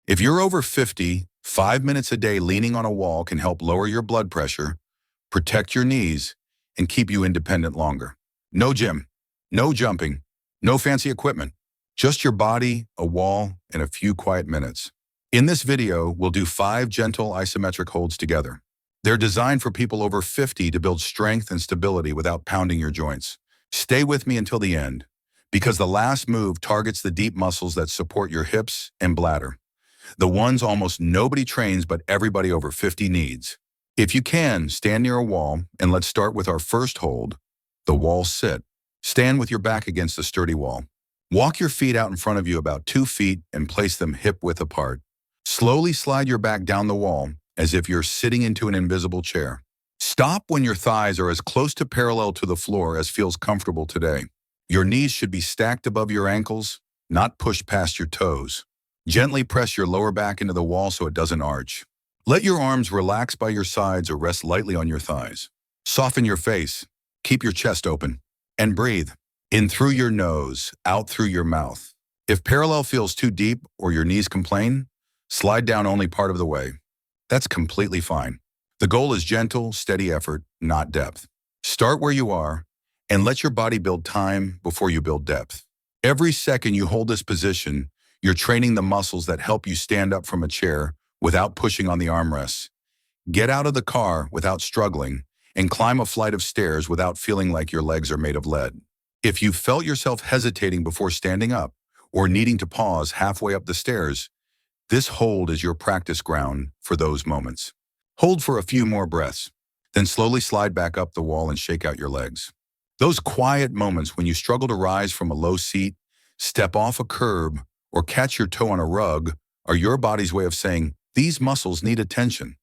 If you're over 50, 5 minutes a day leaning on a wall can help lower your blood pressure, protect your knees, and keep you independent longer. No gym, no jumping, no fancy equipment, just your body, a wall, and a few quiet minutes. In this video, we'll do 5 gentle isometric holds together. They're designed for people over 50 to build strength and stability without pounding your joints. Stay with me until the end, because the last move targets the deep muscles that support your hips and bladder, the ones almost nobody trains but everybody over 50 needs. If you can, stand near a wall, and let's start with our first hold, the wall sit. Stand with your back against a sturdy wall. Walk your feet out in front of you about 2 feet and place them hip-width apart. Slowly slide your back down the wall as if you're sitting into an invisible chair. Stop when your thighs are as close to parallel to the floor as feels comfortable today. Your knees should be stacked above your ankles, not pushed past your toes. Gently press your lower back into the wall so it doesn't arch. Let your arms relax by your sides or rest lightly on your thighs. Soften your face, keep your chest open, and breathe. In through your nose, out through your mouth. If parallel feels too deep or your knees complain, slide down only part of the way. That's completely fine. The goal is gentle, steady effort, not depth. Start where you are and let your body build time before you build depth. Every second you hold this position, you're training the muscles that help you stand up from a chair without pushing on the armrests. Get out of the car without struggling and climb a flight of stairs without feeling like your legs are made of lead. If you felt yourself hesitating before standing up or needing to pause halfway up the stairs, this hold is your practice ground for those moments. Hold for a few more breaths, then slowly slide back up the wall and shake out your legs. Those quiet moments when you struggle to rise from a low seat, step off a curb, or catch your toe on a rug are your body's way of saying, these muscles need attention.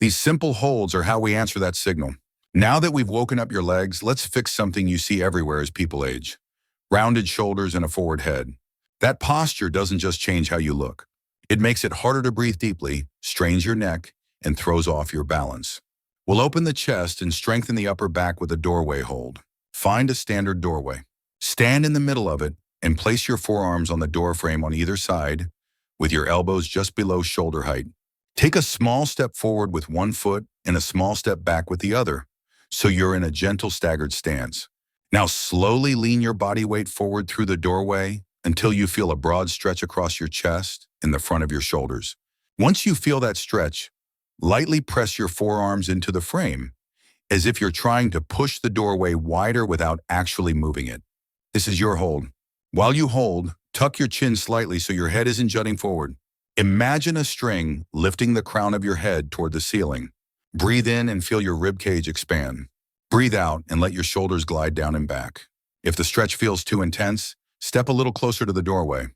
These simple holds are how we answer that signal. Now that we've woken up your legs, let's fix something you see everywhere as people age. Rounded shoulders and a forward head. That posture doesn't just change how you look. It makes it harder to breathe deeply, strains your neck, and throws off your balance. We'll open the chest and strengthen the upper back with a doorway hold. Find a standard doorway. Stand in the middle of it and place your forearms on the door frame on either side, with your elbows just below shoulder height. Take a small step forward with one foot and a small step back with the other, so you're in a gentle staggered stance. Now slowly lean your body weight forward through the doorway until you feel a broad stretch across your chest and the front of your shoulders. Once you feel that stretch, lightly press your forearms into the frame, as if you're trying to push the doorway wider without actually moving it. This is your hold. While you hold, tuck your chin slightly so your head isn't jutting forward. Imagine a string lifting the crown of your head toward the ceiling. Breathe in and feel your rib cage expand. Breathe out and let your shoulders glide down and back. If the stretch feels too intense, step a little closer to the doorway.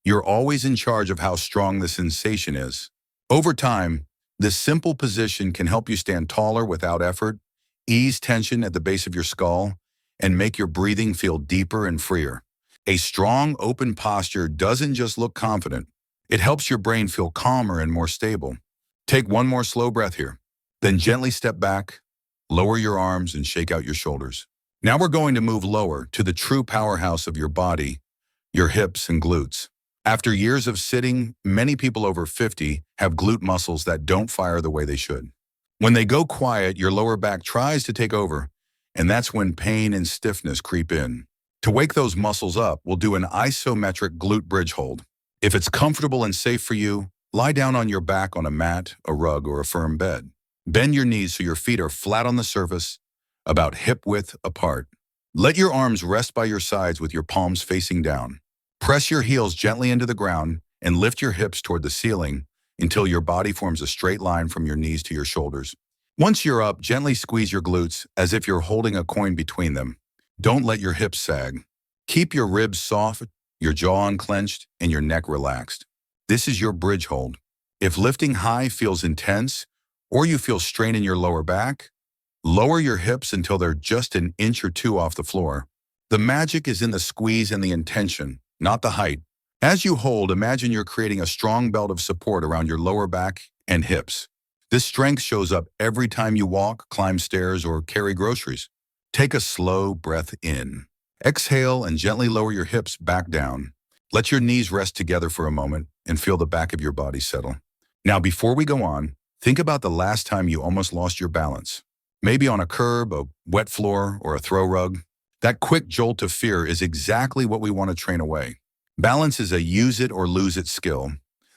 You're always in charge of how strong the sensation is. Over time, this simple position can help you stand taller without effort, ease tension at the base of your skull, and make your breathing feel deeper and freer. A strong, open posture doesn't just look confident. It helps your brain feel calmer and more stable. Take one more slow breath here. Then gently step back, lower your arms, and shake out your shoulders. Now we're going to move lower to the true powerhouse of your body, your hips and glutes. After years of sitting, many people over 50 have glute muscles that don't fire the way they should. When they go quiet, your lower back tries to take over, and that's when pain and stiffness creep in. To wake those muscles up, we'll do an isometric glute bridge hold. If it's comfortable and safe for you, lie down on your back on a mat, a rug, or a firm bed. Bend your knees so your feet are flat on the surface, about hip-width apart. Let your arms rest by your sides with your palms facing down. Press your heels gently into the ground and lift your hips toward the ceiling until your body forms a straight line from your knees to your shoulders. Once you're up, gently squeeze your glutes as if you're holding a coin between them. Don't let your hips sag. Keep your ribs soft, your jaw unclenched, and your neck relaxed. This is your bridge hold. If lifting high feels intense, or you feel strain in your lower back, lower your hips until they're just an inch or two off the floor. The magic is in the squeeze and the intention, not the height. As you hold, imagine you're creating a strong belt of support around your lower back and hips. This strength shows up every time you walk, climb stairs, or carry groceries. Take a slow breath in. Exhale and gently lower your hips back down. Let your knees rest together for a moment and feel the back of your body settle. Now, before we go on, think about the last time you almost lost your balance. Maybe on a curb, a wet floor, or a throw rug. That quick jolt of fear is exactly what we want to train away. Balance is a use it or lose it skill,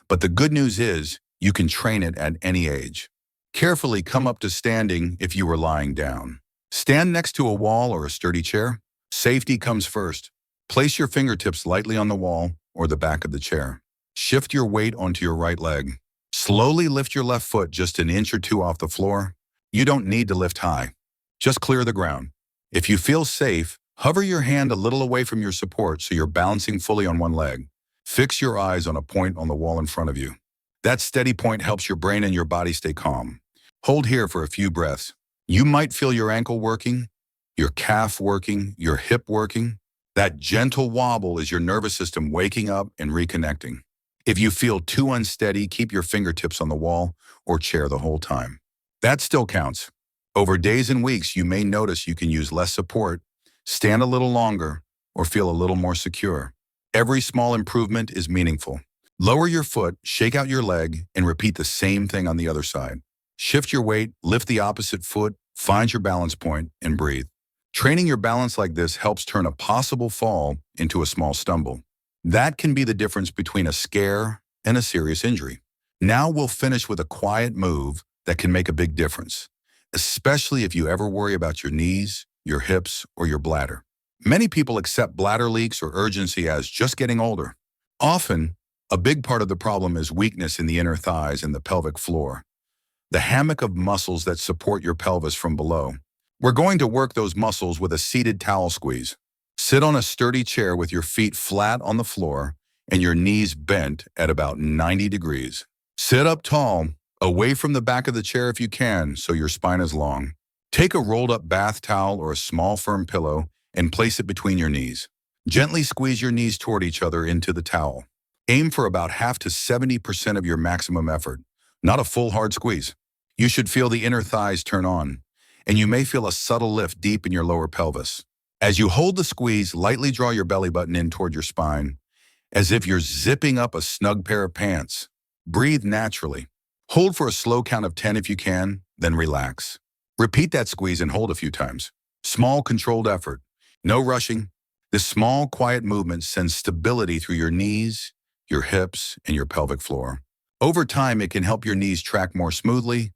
but the good news is you can train it at any age. Carefully come up to standing if you were lying down. Stand next to a wall or a sturdy chair. Safety comes first. Place your fingertips lightly on the wall or the back of the chair. Shift your weight onto your right leg. Slowly lift your left foot just an inch or two off the floor. You don't need to lift high. Just clear the ground. If you feel safe, hover your hand a little away from your support so you're balancing fully on one leg. Fix your eyes on a point on the wall in front of you. That steady point helps your brain and your body stay calm. Hold here for a few breaths. You might feel your ankle working, your calf working, your hip working. That gentle wobble is your nervous system waking up and reconnecting. If you feel too unsteady, keep your fingertips on the wall or chair the whole time. That still counts. Over days and weeks, you may notice you can use less support, stand a little longer, or feel a little more secure. Every small improvement is meaningful. Lower your foot, shake out your leg, and repeat the same thing on the other side. Shift your weight, lift the opposite foot, find your balance point, and breathe. Training your balance like this helps turn a possible fall into a small stumble. That can be the difference between a scare and a serious injury. Now we'll finish with a quiet move that can make a big difference, especially if you ever worry about your knees, your hips, or your bladder. Many people accept bladder leaks or urgency as just getting older. Often, a big part of the problem is weakness in the inner thighs and the pelvic floor, the hammock of muscles that support your pelvis from below. We're going to work those muscles with a seated towel squeeze. Sit on a sturdy chair with your feet flat on the floor and your knees bent at about 90 degrees. Sit up tall, away from the back of the chair if you can, so your spine is long. Take a rolled-up bath towel or a small firm pillow and place it between your knees. Gently squeeze your knees toward each other into the towel. Aim for about half to 70% of your maximum effort, not a full hard squeeze. You should feel the inner thighs turn on, and you may feel a subtle lift deep in your lower pelvis. As you hold the squeeze, lightly draw your belly button in toward your spine, as if you're zipping up a snug pair of pants. Breathe naturally. Hold for a slow count of 10 if you can, then relax. Repeat that squeeze and hold a few times. Small, controlled effort. No rushing. This small, quiet movement sends stability through your knees, your hips, and your pelvic floor. Over time, it can help your knees track more smoothly,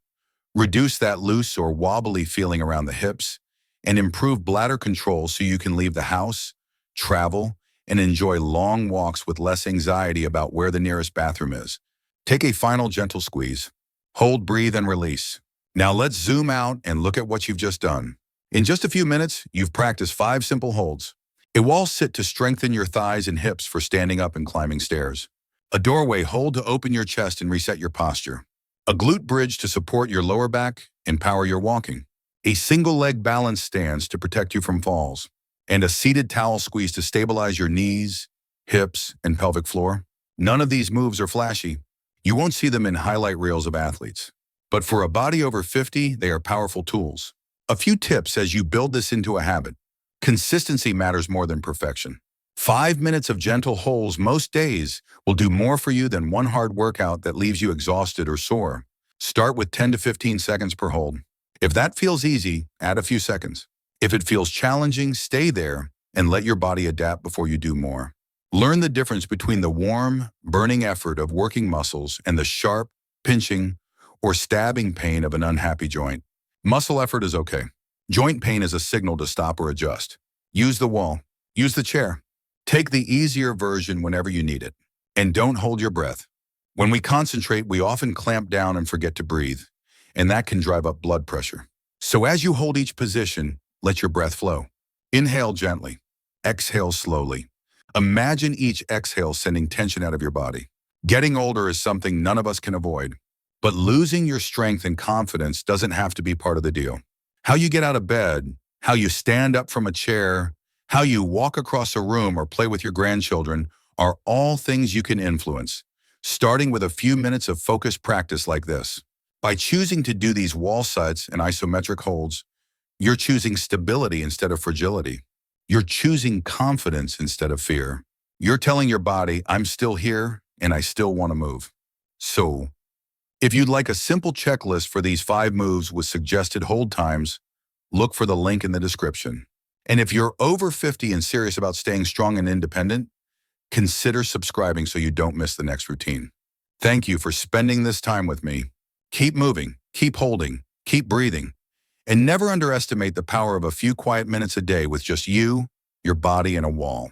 reduce that loose or wobbly feeling around the hips, and improve bladder control so you can leave the house, travel, and enjoy long walks with less anxiety about where the nearest bathroom is. Take a final gentle squeeze. Hold, breathe, and release. Now let's zoom out and look at what you've just done. In just a few minutes, you've practiced 5 simple holds. A wall sit to strengthen your thighs and hips for standing up and climbing stairs. A doorway hold to open your chest and reset your posture. A glute bridge to support your lower back and power your walking. A single leg balance stance to protect you from falls. And a seated towel squeeze to stabilize your knees, hips, and pelvic floor. None of these moves are flashy. You won't see them in highlight reels of athletes. But for a body over 50, they are powerful tools. A few tips as you build this into a habit. Consistency matters more than perfection. 5 minutes of gentle holds most days will do more for you than one hard workout that leaves you exhausted or sore. Start with 10 to 15 seconds per hold. If that feels easy, add a few seconds. If it feels challenging, stay there and let your body adapt before you do more. Learn the difference between the warm, burning effort of working muscles and the sharp, pinching, or stabbing pain of an unhappy joint. Muscle effort is okay. Joint pain is a signal to stop or adjust. Use the wall. Use the chair. Take the easier version whenever you need it. And don't hold your breath. When we concentrate, we often clamp down and forget to breathe, and that can drive up blood pressure. So as you hold each position, let your breath flow. Inhale gently. Exhale slowly. Imagine each exhale sending tension out of your body. Getting older is something none of us can avoid, but losing your strength and confidence doesn't have to be part of the deal. How you get out of bed, how you stand up from a chair, how you walk across a room or play with your grandchildren are all things you can influence, starting with a few minutes of focused practice like this. By choosing to do these wall sits and isometric holds, you're choosing stability instead of fragility. You're choosing confidence instead of fear. You're telling your body, I'm still here, and I still want to move. So, if you'd like a simple checklist for these 5 moves with suggested hold times, look for the link in the description. And if you're over 50 and serious about staying strong and independent, consider subscribing so you don't miss the next routine. Thank you for spending this time with me. Keep moving, keep holding, keep breathing, and never underestimate the power of a few quiet minutes a day with just you, your body, and a wall.